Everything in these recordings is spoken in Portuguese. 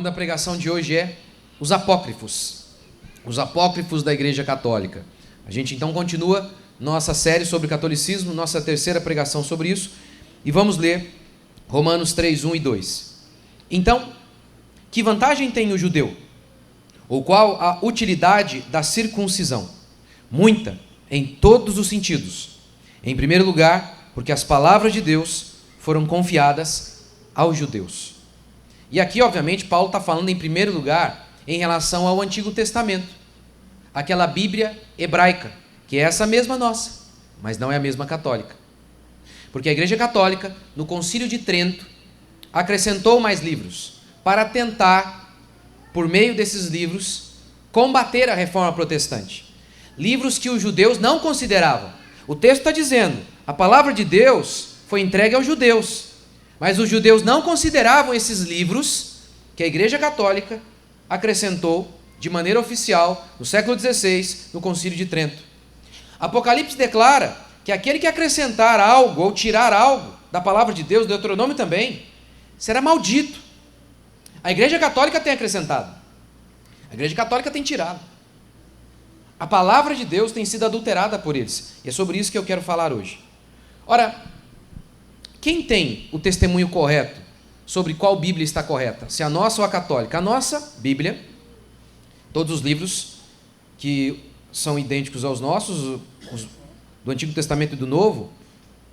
nome da pregação de hoje é Os Apócrifos. Os Apócrifos da Igreja Católica. A gente então continua nossa série sobre catolicismo, nossa terceira pregação sobre isso, e vamos ler Romanos 3, 1 e 2. Então, que vantagem tem o judeu? Ou qual a utilidade da circuncisão? Muita, em todos os sentidos. Em primeiro lugar, porque as palavras de Deus foram confiadas aos judeus. E aqui, obviamente, Paulo está falando em primeiro lugar em relação ao Antigo Testamento, aquela Bíblia hebraica, que é essa mesma nossa, mas não é a mesma católica. Porque a Igreja Católica, no Concílio de Trento, acrescentou mais livros para tentar, por meio desses livros, combater a reforma protestante. Livros que os judeus não consideravam. O texto está dizendo, a palavra de Deus foi entregue aos judeus, mas os judeus não consideravam esses livros que a Igreja Católica acrescentou de maneira oficial no século XVI, no Concílio de Trento. Apocalipse declara que aquele que acrescentar algo ou tirar algo da palavra de Deus, Deuteronômio também, será maldito. A Igreja Católica tem acrescentado, a Igreja Católica tem tirado. A palavra de Deus tem sido adulterada por eles, e é sobre isso que eu quero falar hoje. Ora, quem tem o testemunho correto sobre qual Bíblia está correta? Se a nossa ou a católica? A nossa Bíblia, todos os livros que são idênticos aos nossos, os do Antigo Testamento e do Novo,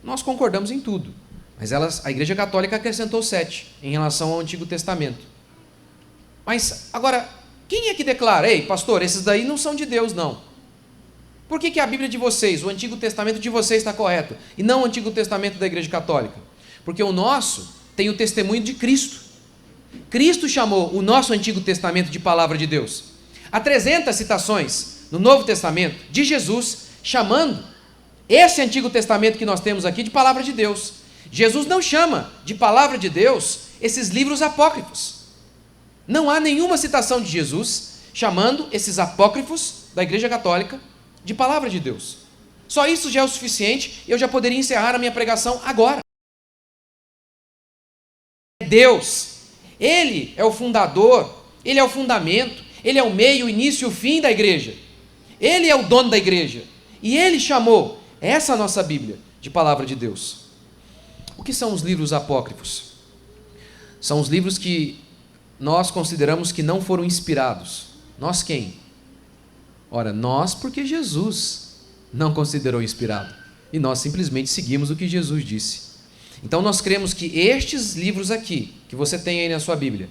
nós concordamos em tudo. Mas a Igreja Católica acrescentou 7 em relação ao Antigo Testamento. Mas, agora, quem é que declara? Ei, pastor, esses daí não são de Deus, não. Por que a Bíblia de vocês, o Antigo Testamento de vocês está correto, e não o Antigo Testamento da Igreja Católica? Porque o nosso tem o testemunho de Cristo. Cristo chamou o nosso Antigo Testamento de Palavra de Deus. Há 300 citações no Novo Testamento de Jesus chamando esse Antigo Testamento que nós temos aqui de Palavra de Deus. Jesus não chama de Palavra de Deus esses livros apócrifos. Não há nenhuma citação de Jesus chamando esses apócrifos da Igreja Católica de Palavra de Deus. Só isso já é o suficiente e eu já poderia encerrar a minha pregação agora. Deus, Ele é o fundador, Ele é o fundamento, Ele é o meio, o início e o fim da igreja. Ele é o dono da igreja. E Ele chamou essa nossa Bíblia de Palavra de Deus. O que são os livros apócrifos? São os livros que nós consideramos que não foram inspirados. Nós quem? Ora, nós porque Jesus não considerou inspirado. E nós simplesmente seguimos o que Jesus disse. Então nós cremos que estes livros aqui, que você tem aí na sua Bíblia,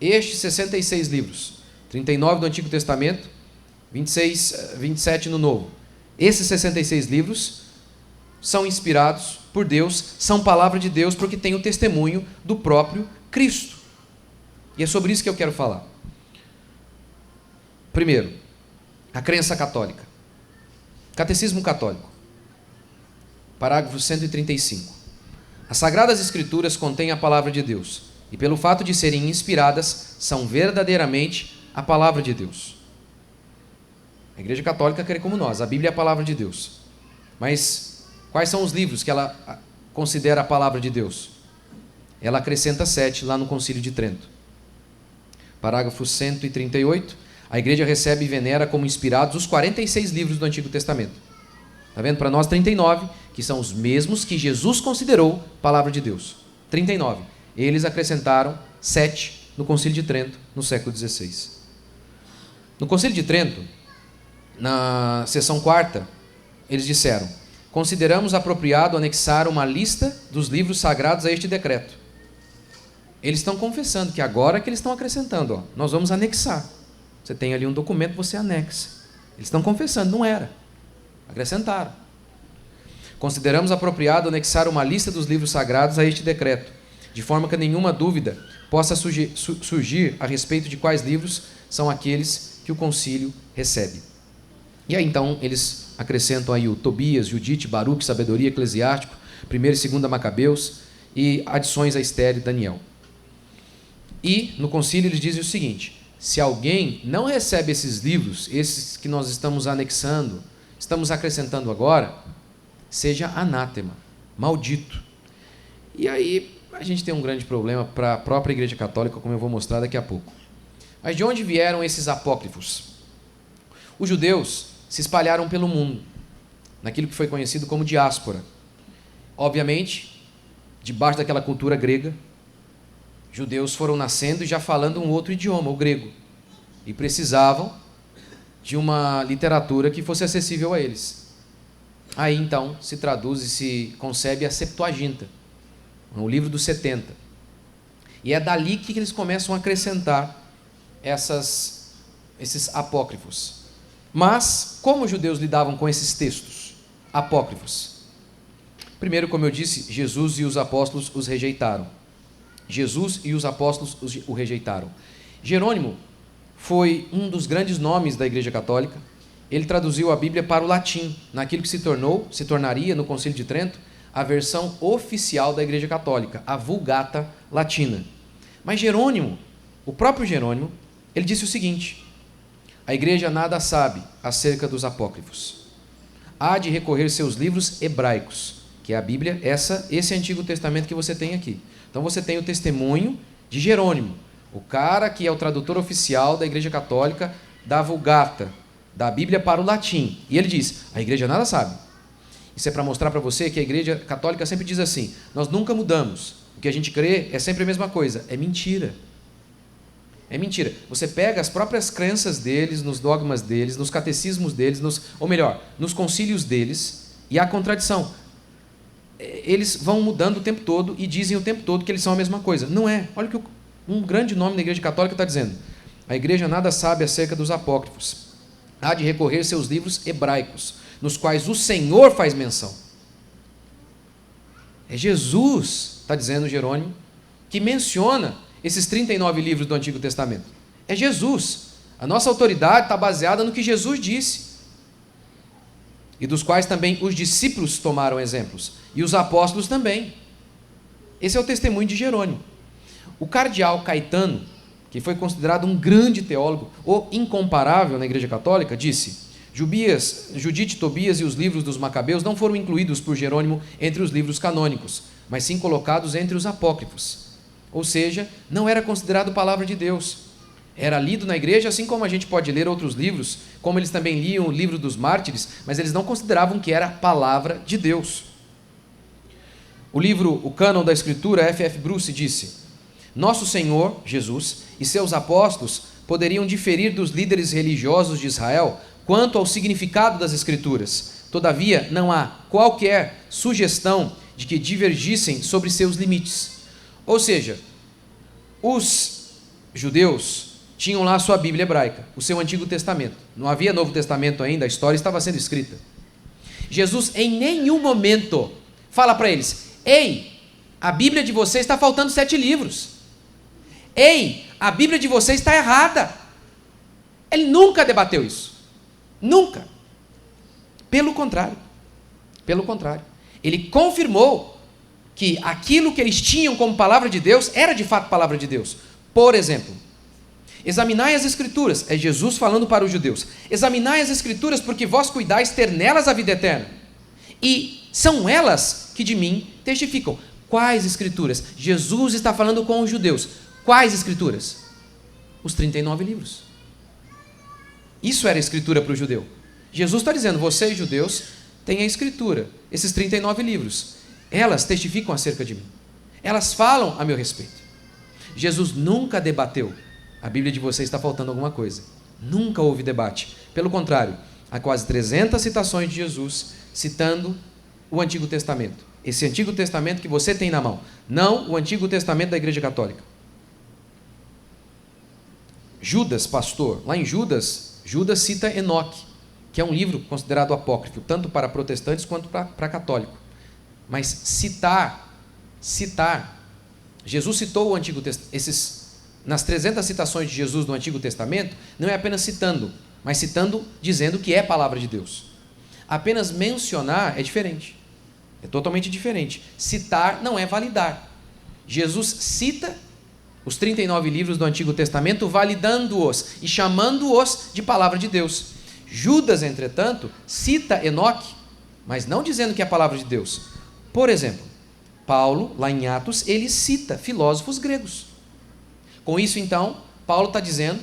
estes 66 livros, 39 do Antigo Testamento, 27 no Novo, esses 66 livros são inspirados por Deus, são palavra de Deus, porque tem o testemunho do próprio Cristo. E é sobre isso que eu quero falar. Primeiro, a crença católica. Catecismo Católico, parágrafo 135. As Sagradas Escrituras contêm a palavra de Deus, e pelo fato de serem inspiradas, são verdadeiramente a palavra de Deus. A Igreja Católica crê como nós, a Bíblia é a palavra de Deus. Mas quais são os livros que ela considera a palavra de Deus? Ela acrescenta 7 lá no Concílio de Trento. Parágrafo 138. A Igreja recebe e venera como inspirados os 46 livros do Antigo Testamento. Está vendo? Para nós 39, que são os mesmos que Jesus considerou palavra de Deus. 39. Eles acrescentaram 7 no Concílio de Trento, no século XVI. No Concílio de Trento, na sessão 4ª, eles disseram: consideramos apropriado anexar uma lista dos livros sagrados a este decreto. Eles estão confessando que agora que eles estão acrescentando, nós vamos anexar. Você tem ali um documento, você anexa. Eles estão confessando, não era. Acrescentaram. Consideramos apropriado anexar uma lista dos livros sagrados a este decreto, de forma que nenhuma dúvida possa surgir a respeito de quais livros são aqueles que o concílio recebe. E aí então eles acrescentam aí o Tobias, Judite, Baruque, Sabedoria, Eclesiástico, 1ª e 2ª Macabeus e adições a Esther e Daniel. E no concílio eles dizem o seguinte: se alguém não recebe esses livros, esses que nós estamos anexando, estamos acrescentando agora, seja anátema, maldito. E aí a gente tem um grande problema para a própria Igreja Católica, como eu vou mostrar daqui a pouco. Mas de onde vieram esses apócrifos? Os judeus se espalharam pelo mundo, naquilo que foi conhecido como diáspora. Obviamente, debaixo daquela cultura grega, judeus foram nascendo e já falando um outro idioma, o grego, e precisavam de uma literatura que fosse acessível a eles. Aí então se traduz e se concebe a Septuaginta, o livro dos 70. E é dali que eles começam a acrescentar esses apócrifos. Mas como os judeus lidavam com esses textos apócrifos? Primeiro, como eu disse, Jesus e os apóstolos os rejeitaram. Jesus e os apóstolos o rejeitaram. Jerônimo foi um dos grandes nomes da Igreja Católica. Ele traduziu a Bíblia para o latim, naquilo que se tornaria, no Concílio de Trento, a versão oficial da Igreja Católica, a Vulgata Latina. Mas Jerônimo, o próprio Jerônimo, ele disse o seguinte: a Igreja nada sabe acerca dos apócrifos. Há de recorrer seus livros hebraicos, que é a Bíblia, esse Antigo Testamento que você tem aqui. Então você tem o testemunho de Jerônimo, o cara que é o tradutor oficial da Igreja Católica, da Vulgata, da Bíblia para o latim. E ele diz: a Igreja nada sabe. Isso é para mostrar para você que a Igreja Católica sempre diz assim: nós nunca mudamos, o que a gente crê é sempre a mesma coisa. É mentira. É mentira. Você pega as próprias crenças deles, nos dogmas deles, nos catecismos deles, nos concílios deles, e há contradição. Eles vão mudando o tempo todo e dizem o tempo todo que eles são a mesma coisa. Não é. Olha o que um grande nome da Igreja Católica está dizendo: a Igreja nada sabe acerca dos apócrifos. Há de recorrer seus livros hebraicos, nos quais o Senhor faz menção. É Jesus, está dizendo Jerônimo, que menciona esses 39 livros do Antigo Testamento. É Jesus. A nossa autoridade está baseada no que Jesus disse, e dos quais também os discípulos tomaram exemplos, e os apóstolos também. Esse é o testemunho de Jerônimo. O cardeal Caetano, que foi considerado um grande teólogo, ou incomparável na Igreja Católica, disse: Judite, Tobias e os livros dos Macabeus não foram incluídos por Jerônimo entre os livros canônicos, mas sim colocados entre os apócrifos. Ou seja, não era considerado palavra de Deus. Era lido na igreja, assim como a gente pode ler outros livros, como eles também liam o livro dos mártires, mas eles não consideravam que era palavra de Deus. O livro O Cânon da Escritura, F.F. Bruce, disse: Nosso Senhor, Jesus, e seus apóstolos poderiam diferir dos líderes religiosos de Israel quanto ao significado das Escrituras. Todavia, não há qualquer sugestão de que divergissem sobre seus limites. Ou seja, os judeus tinham lá a sua Bíblia hebraica, o seu Antigo Testamento. Não havia Novo Testamento ainda, a história estava sendo escrita. Jesus em nenhum momento fala para eles: ei, a Bíblia de vocês está faltando 7 livros. Ei, a Bíblia de vocês está errada. Ele nunca debateu isso. Nunca. Pelo contrário. Ele confirmou que aquilo que eles tinham como palavra de Deus era de fato palavra de Deus. Por exemplo, examinai as Escrituras, é Jesus falando para os judeus: examinai as Escrituras, porque vós cuidais ter nelas a vida eterna, e são elas que de mim testificam. Quais Escrituras? Jesus está falando com os judeus. Quais Escrituras? Os 39 livros. Isso era a Escritura para o judeu. Jesus está dizendo: vocês judeus têm a Escritura, esses 39 livros. Elas testificam acerca de mim. Elas falam a meu respeito. Jesus nunca debateu: a Bíblia de vocês está faltando alguma coisa. Nunca houve debate. Pelo contrário, há quase 300 citações de Jesus citando o Antigo Testamento. Esse Antigo Testamento que você tem na mão, não o Antigo Testamento da Igreja Católica. Judas, pastor, lá em Judas cita Enoque, que é um livro considerado apócrifo, tanto para protestantes quanto para católico. Mas citar, Jesus citou o Antigo Testamento, nas 300 citações de Jesus no Antigo Testamento, não é apenas citando, mas citando dizendo que é palavra de Deus. Apenas mencionar é diferente, é totalmente diferente. Citar não é validar. Jesus cita os 39 livros do Antigo Testamento, validando-os e chamando-os de palavra de Deus. Judas, entretanto, cita Enoque, mas não dizendo que é palavra de Deus. Por exemplo, Paulo, lá em Atos, ele cita filósofos gregos. Com isso, então, Paulo está dizendo,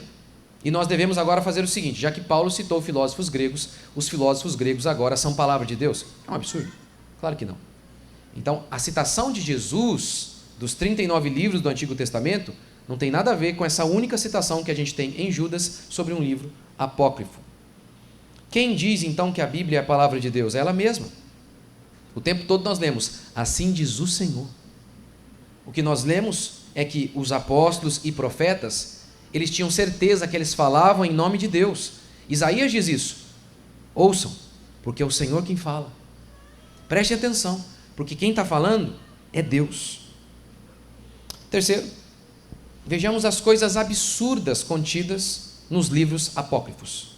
e nós devemos agora fazer o seguinte: já que Paulo citou filósofos gregos, os filósofos gregos agora são palavra de Deus? É um absurdo? Claro que não. Então, a citação de Jesus dos 39 livros do Antigo Testamento não tem nada a ver com essa única citação que a gente tem em Judas sobre um livro apócrifo. Quem diz então que a Bíblia é a palavra de Deus? É ela mesma. O tempo todo nós lemos, assim diz o Senhor. O que nós lemos é que os apóstolos e profetas, eles tinham certeza que eles falavam em nome de Deus. Isaías diz isso. Ouçam, porque é o Senhor quem fala. Prestem atenção, porque quem está falando é Deus. Terceiro, vejamos as coisas absurdas contidas nos livros apócrifos.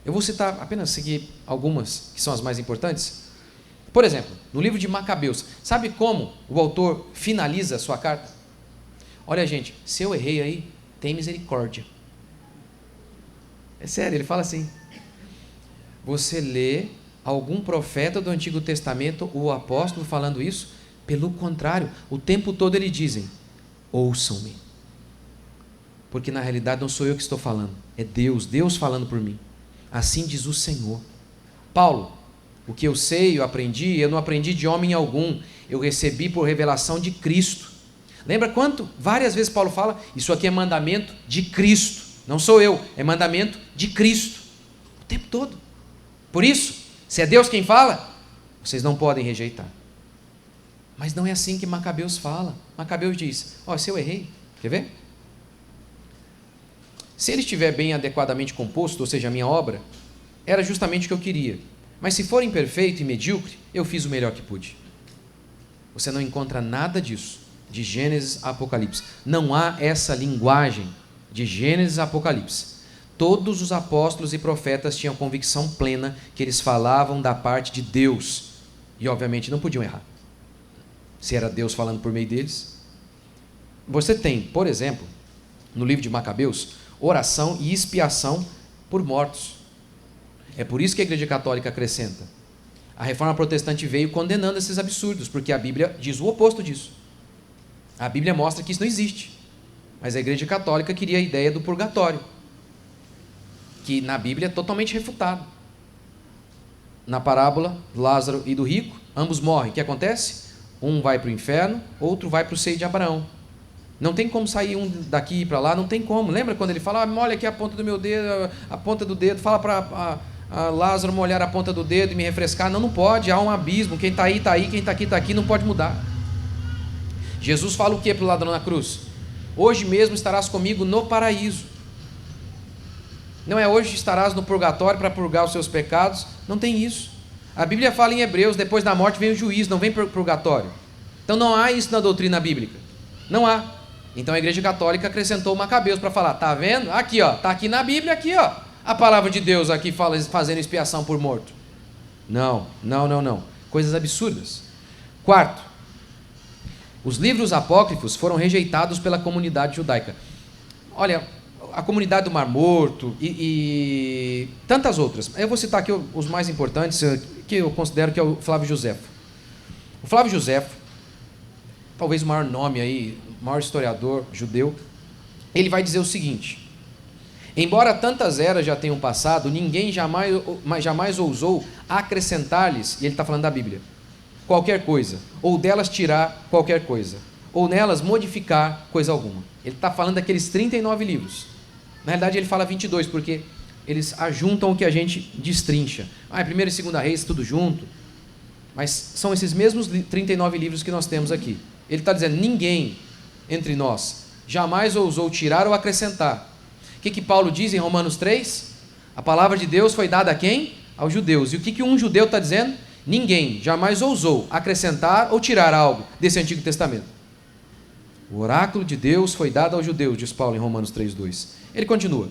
Eu vou citar apenas aqui algumas que são as mais importantes. Por exemplo, no livro de Macabeus, sabe como o autor finaliza a sua carta? Olha, gente, se eu errei aí, tem misericórdia. É sério, ele fala assim. Você lê algum profeta do Antigo Testamento, o apóstolo falando isso? Pelo contrário, o tempo todo eles dizem, ouçam-me. Porque na realidade não sou eu que estou falando, é Deus, Deus falando por mim. Assim diz o Senhor. Paulo, o que eu sei, eu aprendi, eu não aprendi de homem algum, eu recebi por revelação de Cristo. Lembra quanto? Várias vezes Paulo fala, isso aqui é mandamento de Cristo, não sou eu, é mandamento de Cristo, o tempo todo. Por isso, se é Deus quem fala, vocês não podem rejeitar. Mas não é assim que Macabeus fala. Macabeus diz, se eu errei, quer ver? Se ele estiver bem adequadamente composto, ou seja, a minha obra, era justamente o que eu queria. Mas se for imperfeito e medíocre, eu fiz o melhor que pude. Você não encontra nada disso, de Gênesis a Apocalipse. Não há essa linguagem de Gênesis a Apocalipse. Todos os apóstolos e profetas tinham convicção plena que eles falavam da parte de Deus. E obviamente não podiam errar. Se era Deus falando por meio deles. Você tem, por exemplo, no livro de Macabeus, oração e expiação por mortos. É por isso que a Igreja Católica acrescenta. A Reforma Protestante veio condenando esses absurdos, porque a Bíblia diz o oposto disso. A Bíblia mostra que isso não existe. Mas a Igreja Católica queria a ideia do purgatório, que na Bíblia é totalmente refutado. Na parábola, Lázaro e do rico, ambos morrem. O que acontece? Um vai para o inferno, outro vai para o seio de Abraão. Não tem como sair um daqui para lá, não tem como. Lembra quando ele fala, olha aqui a ponta do meu dedo, a ponta do dedo, fala para Lázaro molhar a ponta do dedo e me refrescar. Não pode, há um abismo, quem está aí, quem está aqui, não pode mudar. Jesus fala o que para o ladrão na cruz? Hoje mesmo estarás comigo no paraíso. Não é hoje estarás no purgatório para purgar os seus pecados, não tem isso. A Bíblia fala em Hebreus, depois da morte vem o juízo, não vem purgatório. Então não há isso na doutrina bíblica, não há. Então a Igreja Católica acrescentou Macabeus para falar, tá vendo? Aqui está aqui na Bíblia, aqui a palavra de Deus aqui fazendo expiação por morto. Não, coisas absurdas. Quarto, os livros apócrifos foram rejeitados pela comunidade judaica. Olha, a comunidade do Mar Morto e tantas outras. Eu vou citar aqui os mais importantes, que eu considero que é o Flávio Josefo. O Flávio Josefo, talvez o maior nome aí, o maior historiador judeu, ele vai dizer o seguinte: embora tantas eras já tenham passado, ninguém jamais ousou acrescentar-lhes, e ele está falando da Bíblia, qualquer coisa, ou delas tirar qualquer coisa, ou nelas modificar coisa alguma. Ele está falando daqueles 39 livros. Na realidade ele fala 22, porque eles ajuntam o que a gente destrincha. É 1ª e 2ª Reis, tudo junto. Mas são esses mesmos 39 livros que nós temos aqui. Ele está dizendo, ninguém entre nós jamais ousou tirar ou acrescentar. O que Paulo diz em Romanos 3? A palavra de Deus foi dada a quem? Aos judeus. E o que um judeu está dizendo? Ninguém jamais ousou acrescentar ou tirar algo desse Antigo Testamento. O oráculo de Deus foi dado aos judeus, diz Paulo em Romanos 3:2. Ele continua.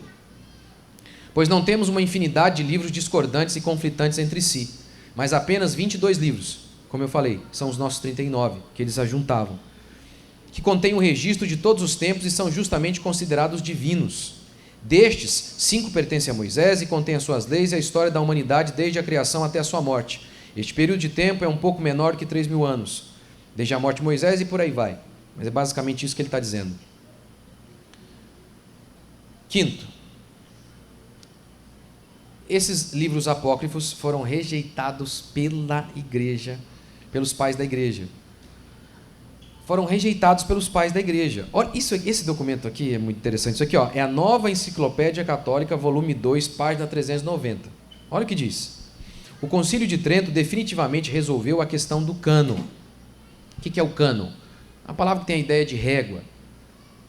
Pois não temos uma infinidade de livros discordantes e conflitantes entre si, mas apenas 22 livros, como eu falei, são os nossos 39, que eles ajuntavam, que contêm o registro de todos os tempos e são justamente considerados divinos. Destes, 5 pertencem a Moisés e contêm as suas leis e a história da humanidade desde a criação até a sua morte. Este período de tempo é um pouco menor que 3.000 anos. desde a morte de Moisés e por aí vai. Mas é basicamente isso que ele está dizendo. Quinto, esses livros apócrifos foram rejeitados pela igreja, pelos pais da igreja. Foram rejeitados pelos pais da igreja. Olha, esse documento aqui é muito interessante. Isso aqui, ó, é a Nova Enciclopédia Católica, volume 2, página 390. Olha o que diz. O Concílio de Trento definitivamente resolveu a questão do cânon. O que é o cânon? A palavra que tem a ideia de régua.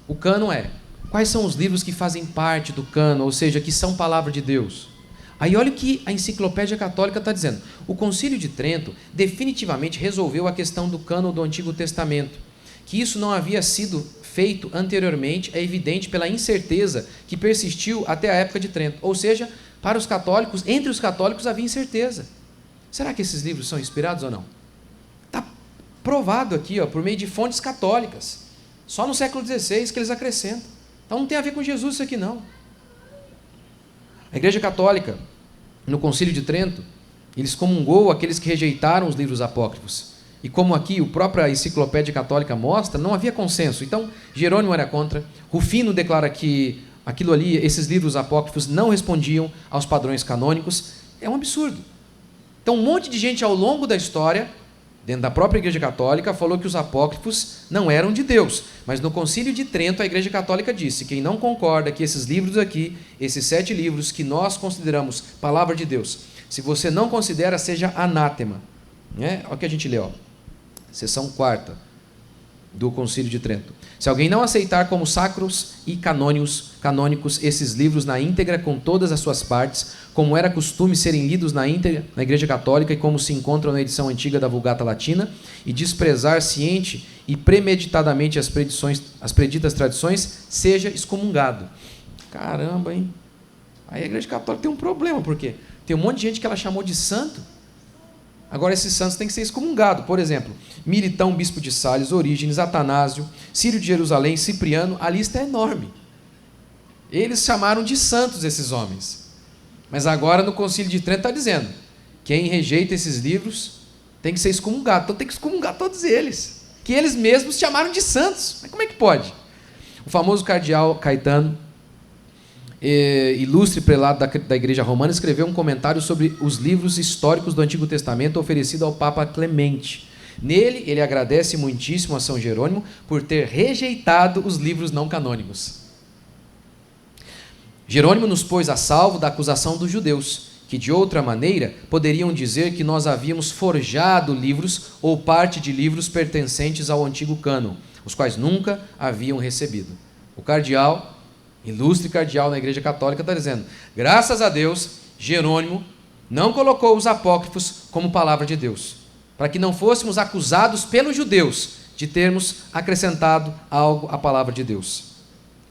O cânon é, quais são os livros que fazem parte do cânon, ou seja, que são palavra de Deus? Aí olha o que a Enciclopédia Católica está dizendo. O Concílio de Trento definitivamente resolveu a questão do cânon do Antigo Testamento. Que isso não havia sido feito anteriormente é evidente pela incerteza que persistiu até a época de Trento. Ou seja, para os católicos, entre os católicos havia incerteza. Será que esses livros são inspirados ou não? Está provado aqui, ó, por meio de fontes católicas. Só no século XVI que eles acrescentam. Então não tem a ver com Jesus isso aqui não. A Igreja Católica, no Concílio de Trento, ele excomungou aqueles que rejeitaram os livros apócrifos. E como aqui a própria Enciclopédia Católica mostra, não havia consenso. Então, Jerônimo era contra, Rufino declara que aquilo ali, esses livros apócrifos não respondiam aos padrões canônicos. É um absurdo. Então, um monte de gente ao longo da história, dentro da própria Igreja Católica, falou que os apócrifos não eram de Deus. Mas no Concílio de Trento, a Igreja Católica disse, quem não concorda que esses livros aqui, esses 7 livros que nós consideramos palavra de Deus, se você não considera, seja anátema. Olha o que a gente lê, ó. Seção 4ª do Concílio de Trento. Se alguém não aceitar como sacros e canônicos esses livros na íntegra com todas as suas partes, como era costume serem lidos na íntegra na Igreja Católica e como se encontram na edição antiga da Vulgata Latina, e desprezar ciente e premeditadamente as preditas tradições, seja excomungado. Caramba, hein? Aí a Igreja Católica tem um problema, porque tem um monte de gente que ela chamou de santo. Agora esses santos têm que ser excomungados. Por exemplo, Militão, bispo de Sales, Orígenes, Atanásio, Círio de Jerusalém, Cipriano, a lista é enorme. Eles chamaram de santos esses homens. Mas agora no Concílio de Trento está dizendo, quem rejeita esses livros tem que ser excomungado. Então tem que excomungar todos eles, que eles mesmos chamaram de santos. Mas como é que pode? O famoso cardeal Caetano, ilustre prelado da Igreja Romana, escreveu um comentário sobre os livros históricos do Antigo Testamento oferecido ao Papa Clemente. Nele, ele agradece muitíssimo a São Jerônimo por ter rejeitado os livros não canônicos. Jerônimo nos pôs a salvo da acusação dos judeus, que de outra maneira poderiam dizer que nós havíamos forjado livros ou parte de livros pertencentes ao antigo cânon, os quais nunca haviam recebido. O cardeal, ilustre cardeal na Igreja Católica, está dizendo, graças a Deus, Jerônimo não colocou os apócrifos como palavra de Deus, para que não fôssemos acusados pelos judeus de termos acrescentado algo à palavra de Deus.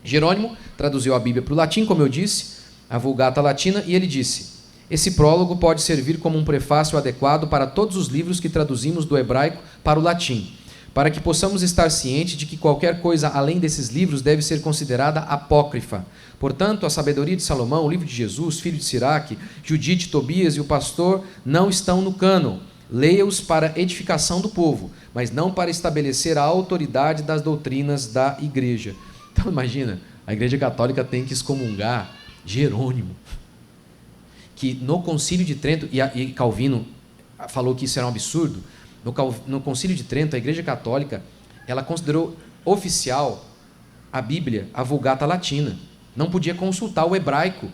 Jerônimo traduziu a Bíblia para o latim, como eu disse, a Vulgata Latina, e ele disse, esse prólogo pode servir como um prefácio adequado para todos os livros que traduzimos do hebraico para o latim, para que possamos estar cientes de que qualquer coisa além desses livros deve ser considerada apócrifa. Portanto, a sabedoria de Salomão, o livro de Jesus, filho de Siraque, Judite, Tobias e o pastor não estão no cânon. Leia-os para edificação do povo, mas não para estabelecer a autoridade das doutrinas da igreja. Então imagina, a Igreja Católica tem que excomungar Jerônimo, que no Concílio de Trento, e Calvino falou que isso era um absurdo. No Concílio de Trento, a Igreja Católica, ela considerou oficial a Bíblia, a Vulgata Latina. Não podia consultar o hebraico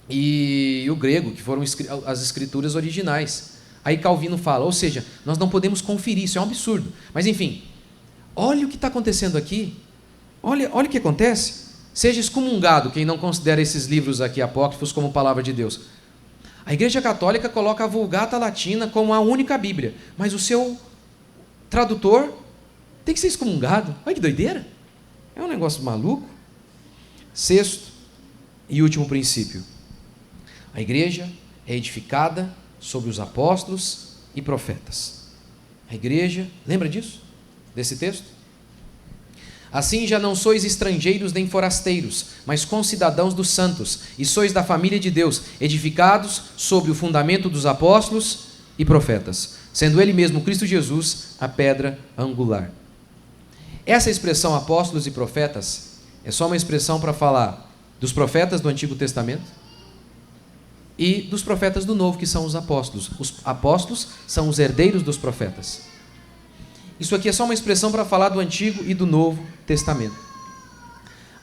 e o grego, que foram as escrituras originais. Aí Calvino fala, ou seja, nós não podemos conferir, isso é um absurdo. Mas enfim, olha o que está acontecendo aqui. Olha o que acontece. Seja excomungado quem não considera esses livros aqui apócrifos como palavra de Deus. A Igreja Católica coloca a Vulgata Latina como a única Bíblia, mas o seu tradutor tem que ser excomungado. Olha que doideira! É um negócio maluco. Sexto e último princípio. A igreja é edificada sobre os apóstolos e profetas. A igreja, lembra disso? Desse texto? Assim já não sois estrangeiros nem forasteiros, mas concidadãos dos santos, e sois da família de Deus, edificados sobre o fundamento dos apóstolos e profetas, sendo ele mesmo Cristo Jesus a pedra angular. Essa expressão apóstolos e profetas é só uma expressão para falar dos profetas do Antigo Testamento e dos profetas do Novo, que são os apóstolos. Os apóstolos são os herdeiros dos profetas. Isso aqui é só uma expressão para falar do Antigo e do Novo Testamento.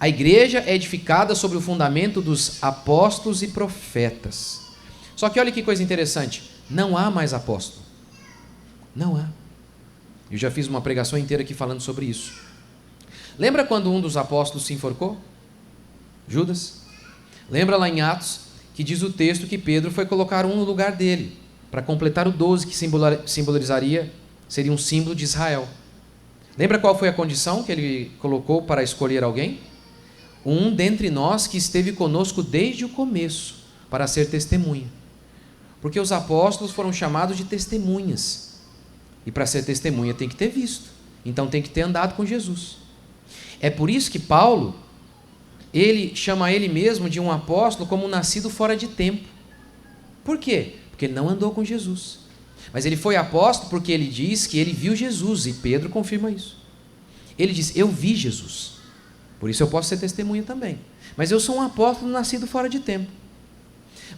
A igreja é edificada sobre o fundamento dos apóstolos e profetas. Só que olha que coisa interessante, não há mais apóstolo. Não há. Eu já fiz uma pregação inteira aqui falando sobre isso. Lembra quando um dos apóstolos se enforcou? Judas? Lembra lá em Atos que diz o texto que Pedro foi colocar um no lugar dele, para completar o 12, que simbolizaria, seria um símbolo de Israel. Lembra qual foi a condição que ele colocou para escolher alguém? Um dentre nós que esteve conosco desde o começo, para ser testemunha. Porque os apóstolos foram chamados de testemunhas. E para ser testemunha tem que ter visto. Então tem que ter andado com Jesus. É por isso que Paulo, ele chama ele mesmo de um apóstolo como um nascido fora de tempo. Por quê? Porque ele não andou com Jesus. Mas ele foi apóstolo porque ele diz que ele viu Jesus, e Pedro confirma isso. Ele diz, eu vi Jesus. Por isso eu posso ser testemunha também. Mas eu sou um apóstolo nascido fora de tempo.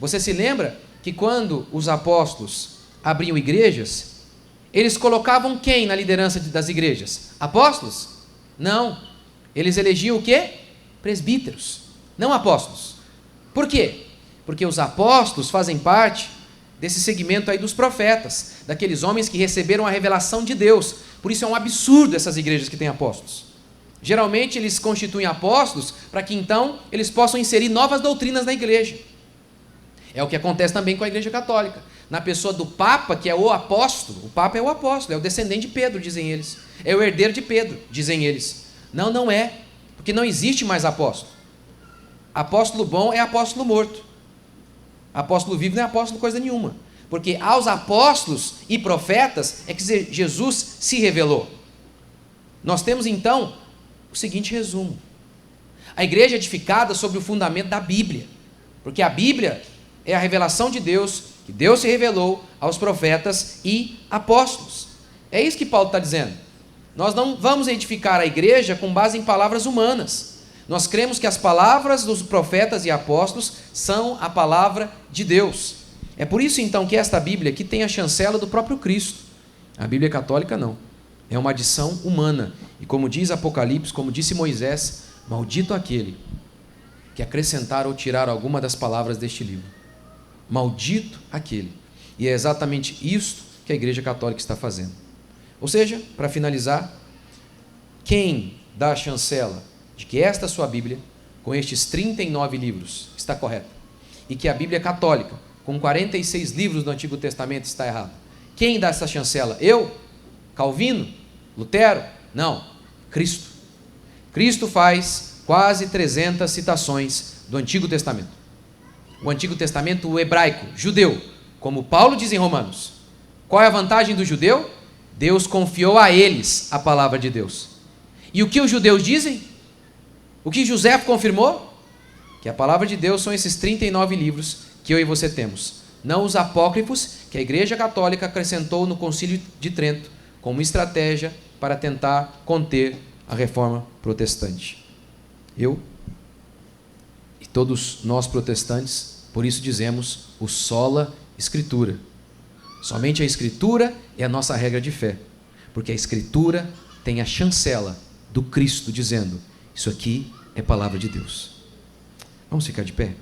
Você se lembra que quando os apóstolos abriam igrejas, eles colocavam quem na liderança das igrejas? Apóstolos? Não. Eles elegiam o quê? Presbíteros, não apóstolos. Por quê? Porque os apóstolos fazem parte desse segmento aí dos profetas, daqueles homens que receberam a revelação de Deus. Por isso é um absurdo essas igrejas que têm apóstolos. Geralmente eles constituem apóstolos para que então eles possam inserir novas doutrinas na igreja. É o que acontece também com a igreja católica. Na pessoa do Papa, que é o apóstolo, o Papa é o apóstolo, é o descendente de Pedro, dizem eles. É o herdeiro de Pedro, dizem eles. Não, não é, porque não existe mais apóstolo. Apóstolo bom é apóstolo morto. Apóstolo vivo não é apóstolo coisa nenhuma. Porque aos apóstolos e profetas é que Jesus se revelou. Nós temos então o seguinte resumo. A igreja é edificada sobre o fundamento da Bíblia. Porque a Bíblia é a revelação de Deus, que Deus se revelou aos profetas e apóstolos. É isso que Paulo está dizendo. Nós não vamos edificar a igreja com base em palavras humanas. Nós cremos que as palavras dos profetas e apóstolos são a palavra de Deus. É por isso então que esta Bíblia aqui tem a chancela do próprio Cristo. A Bíblia católica não. É uma adição humana. E como diz Apocalipse, como disse Moisés, maldito aquele que acrescentar ou tirar alguma das palavras deste livro. Maldito aquele. E é exatamente isto que a Igreja Católica está fazendo. Ou seja, para finalizar, quem dá a chancela de que esta sua Bíblia, com estes 39 livros, está correta, e que a Bíblia católica, com 46 livros do Antigo Testamento, está errada? Quem dá essa chancela? Eu? Calvino? Lutero? Não, Cristo. Cristo faz quase 300 citações do Antigo Testamento. O Antigo Testamento, o hebraico, judeu, como Paulo diz em Romanos. Qual é a vantagem do judeu? Deus confiou a eles a palavra de Deus. E o que os judeus dizem? O que José confirmou? Que a palavra de Deus são esses 39 livros que eu e você temos. Não os apócrifos que a Igreja Católica acrescentou no Concílio de Trento como estratégia para tentar conter a reforma protestante. Eu e todos nós protestantes, por isso dizemos o sola Escritura. Somente a Escritura é a nossa regra de fé, porque a Escritura tem a chancela do Cristo dizendo, isso aqui é palavra de Deus. Vamos ficar de pé?